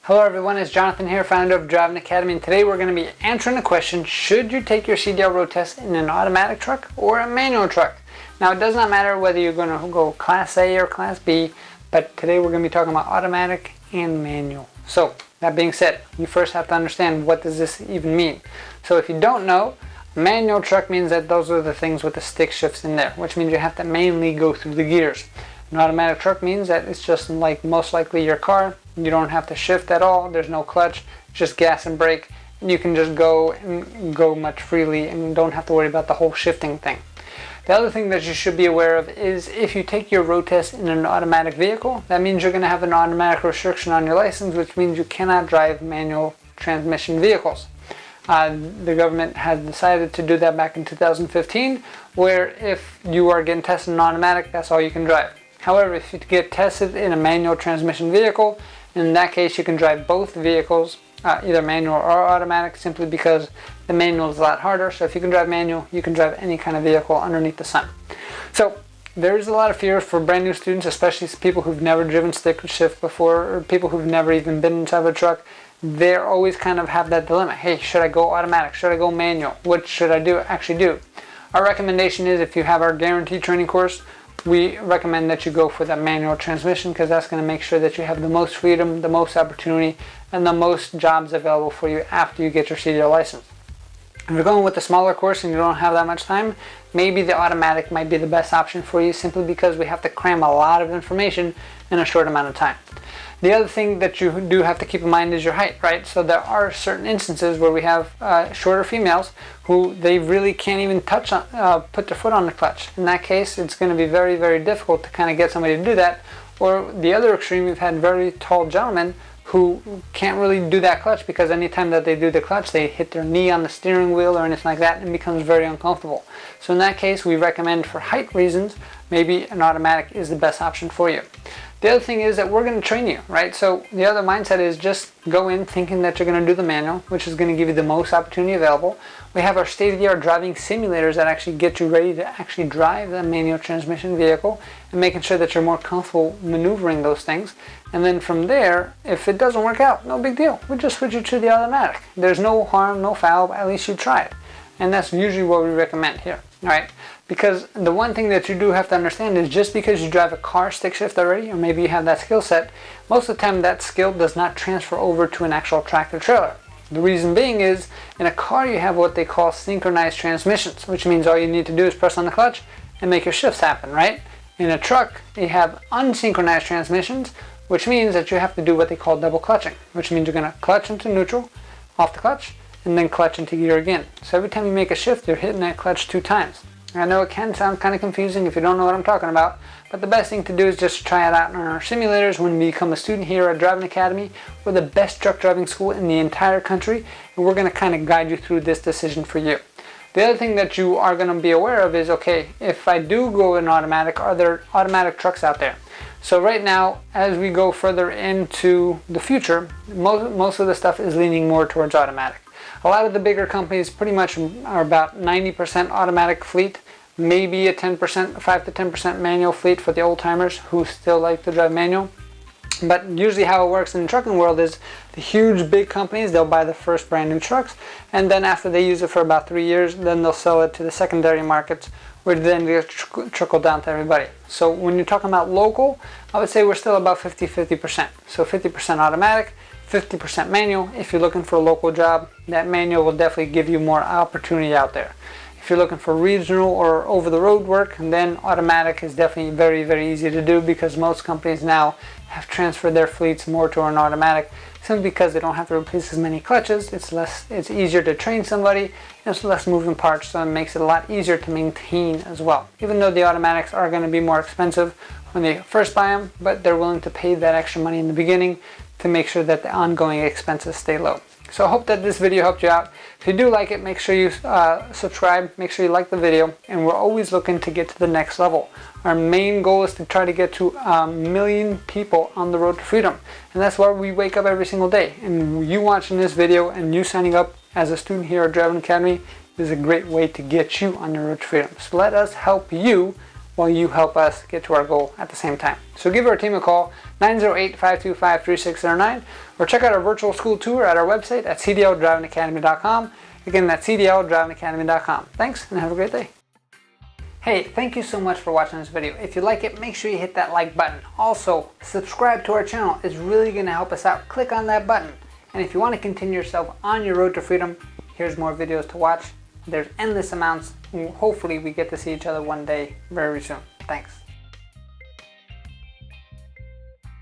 Hello everyone, it's Jonathan here, founder of Driving Academy, and today we're going to be answering the question, should you take your CDL road test in an automatic truck or a manual truck? Now it does not matter whether you're going to go Class A or Class B, but today we're going to be talking about automatic and manual. So that being said, you first have to understand what does this even mean. So if you don't know, manual truck means that those are the things with the stick shifts in there, which means you have to manually go through the gears. An automatic truck means that it's just like most likely your car. You don't have to shift at all. There's no clutch, just gas and brake. You can just go and go much freely and don't have to worry about the whole shifting thing. The other thing that you should be aware of is if you take your road test in an automatic vehicle, that means you're going to have an automatic restriction on your license, which means you cannot drive manual transmission vehicles. The government has decided to do that back in 2015, where if you are getting tested in automatic, that's all you can drive. However, if you get tested in a manual transmission vehicle, in that case you can drive both vehicles, either manual or automatic, simply because the manual is a lot harder. So if you can drive manual, you can drive any kind of vehicle underneath the sun. So there is a lot of fear for brand new students, especially people who've never driven stick shift before, or people who've never even been inside of a truck. They always kind of have that dilemma. Hey, should I go automatic? Should I go manual? What should I actually do? Our recommendation is, if you have our guaranteed training course, we recommend that you go for that manual transmission, because that's going to make sure that you have the most freedom, the most opportunity, and the most jobs available for you after you get your CDL license. If you're going with the smaller course and you don't have that much time, maybe the automatic might be the best option for you, simply because we have to cram a lot of information in a short amount of time. The other thing that you do have to keep in mind is your height, right? So there are certain instances where we have shorter females who they really can't even put their foot on the clutch. In that case, it's going to be very, very difficult to kind of get somebody to do that. Or the other extreme, we've had very tall gentlemen who can't really do that clutch, because anytime that they do the clutch, they hit their knee on the steering wheel or anything like that, and it becomes very uncomfortable. So in that case, we recommend, for height reasons, maybe an automatic is the best option for you. The other thing is that we're going to train you, right? So the other mindset is just go in thinking that you're going to do the manual, which is going to give you the most opportunity available. We have our state-of-the-art driving simulators that actually get you ready to actually drive the manual transmission vehicle, and making sure that you're more comfortable maneuvering those things. And then from there, if it doesn't work out, no big deal. We just switch you to the automatic. There's no harm, no foul, but at least you tried. And that's usually what we recommend here, all right? Because the one thing that you do have to understand is, just because you drive a car stick shift already, or maybe you have that skill set, most of the time that skill does not transfer over to an actual tractor trailer. The reason being is, in a car you have what they call synchronized transmissions, which means all you need to do is press on the clutch and make your shifts happen, right? In a truck, you have unsynchronized transmissions, which means that you have to do what they call double clutching, which means you're going to clutch into neutral, off the clutch, and then clutch into gear again. So every time you make a shift, you're hitting that clutch 2 times. I know it can sound kind of confusing if you don't know what I'm talking about, but the best thing to do is just try it out in our simulators. When you become a student here at Driving Academy, we're the best truck driving school in the entire country, and we're going to kind of guide you through this decision for you. The other thing that you are going to be aware of is, okay, if I do go in automatic, are there automatic trucks out there? So right now, as we go further into the future, most of the stuff is leaning more towards automatic. A lot of the bigger companies pretty much are about 90% automatic fleet, maybe a 10%, 5 to 10% manual fleet for the old timers who still like to drive manual. But usually how it works in the trucking world is, the huge big companies, they'll buy the first brand new trucks, and then after they use it for about 3 years, then they'll sell it to the secondary markets, where then they trickle down to everybody. So when you're talking about local, I would say we're still about 50-50%. So 50% automatic, 50% manual. If you're looking for a local job, that manual will definitely give you more opportunity out there. If you're looking for regional or over-the-road work, then automatic is definitely very, very easy to do, because most companies now have transferred their fleets more to an automatic, simply because they don't have to replace as many clutches. It's easier to train somebody, and it's less moving parts, so it makes it a lot easier to maintain as well. Even though the automatics are going to be more expensive when they first buy them, but they're willing to pay that extra money in the beginning to make sure that the ongoing expenses stay low. So I hope that this video helped you out. If you do like it, make sure you subscribe, make sure you like the video, and we're always looking to get to the next level. Our main goal is to try to get to 1 million people on the road to freedom, and that's why we wake up every single day. And you watching this video and you signing up as a student here at Driving Academy is a great way to get you on the road to freedom. So let us help you while you help us get to our goal at the same time. So give our team a call, 908-525-3609, or check out our virtual school tour at our website at cdldrivingacademy.com. Again, that's cdldrivingacademy.com. Thanks, and have a great day. Hey, thank you so much for watching this video. If you like it, make sure you hit that like button. Also, subscribe to our channel. It's really going to help us out. Click on that button. And if you want to continue yourself on your road to freedom, here's more videos to watch. There's endless amounts. Hopefully we get to see each other one day very soon. Thanks.